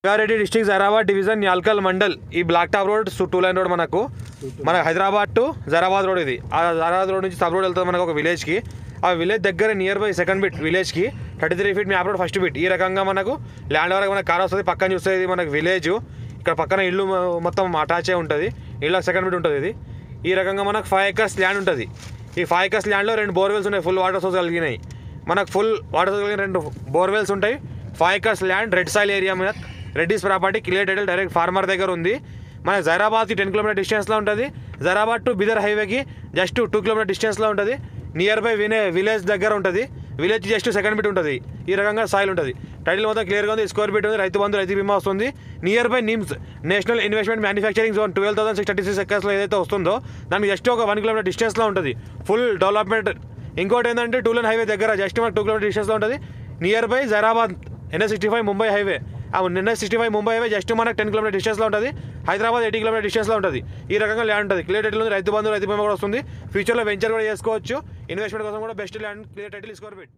Rangareddy district Zaheerabad division Nyalkal mandal. ఈ black top road 2 line road మన Hyderabad to Zaheerabad road. ఇది ఆ జరాబాద్ రోడ్ నుంచి సబ్ రోడ్ వెళ్తుంది మనకు ఒక విలేజ్కి. ఆ విలేజ్ దగ్గర నియర్ బై సెకండ్ బిట్ విలేజ్కి 33 feet map road first bit. ఈ రకంగా మనకు ల్యాండ్ వరకు మనకు కార్ వస్తుంది. పక్కన చూస్తే ఇది మనకు విలేజ్. ఇక్కడ పక్కన ఇల్లు మొత్తం అటాచ్ అయి ఉంటుంది. ఇళ్ళకి సెకండ్ బిట్ ఉంటుంది. ఇది ఈ రకంగా మనకు 5 acres ల్యాండ్ ఉంటుంది. ఈ 5 acres ల్యాండ్లో 2 బోర్వెల్స్ ఉన్నాయి. ఫుల్ వాటర్ సోర్స్ కలిగినాయి. మనకు ఫుల్ వాటర్ సోర్స్ కలిగిన 2 బోర్వెల్స్ ఉంటాయి. 5 acres land red soil area మీద Reddy's property clear title direct farmer దగ్గర ఉంది. మన జైరాబాద్కి 10 km డిస్టెన్స్లో ఉంటుంది. జైరాబాద్ టు బిదర్ హైవేకి జస్ట్ 2 km డిస్టెన్స్లో ఉంటుంది. నియర్ బై విలేజ్ దగ్గర ఉంటుంది. విలేజ్ జస్ట్ సెకండ్ బిట్ ఉంటుంది. ఈ రకంగా సాయిల్ ఉంటుంది. టైటిల్ మొత్తం క్లియర్గా ఉంది. స్క్వేర్ బిట్ ఉంది. రైతు బంధు రైతు బీమా వస్తుంది. Near by NIMS national investment manufacturing zone 12,636 acres ఏదైతే వస్తుందో దానికి జస్ట్ ఒక 1 km డిస్టెన్స్లో ఉంటుంది. Full development. ఇంకోటి ఏంటంటే 2 lane హైవే దగ్గర జస్ట్ మనకు 2 km డిస్టెన్స్లో ఉంటుంది. Near by Zaheerabad NH65 Mumbai highway. NH65 Mumbai highway just మనకు 10 km డిస్టెన్స్లో ఉంటుంది. హైదరాబాద్ 80 km డిస్టెన్స్లో ఉంటుంది. ఈ రకంగా ల్యాండ్ ఉంటుంది. క్లియర్ టైటిల్ ఉంది. రైతు బంధు రైతు బీమా కూడా వస్తుంది. ఫ్యూచర్లో వెంచర్ కూడా చేసుకోవచ్చు. ఇన్వెస్ట్మెంట్ కోసం కూడా best land clear title square bit.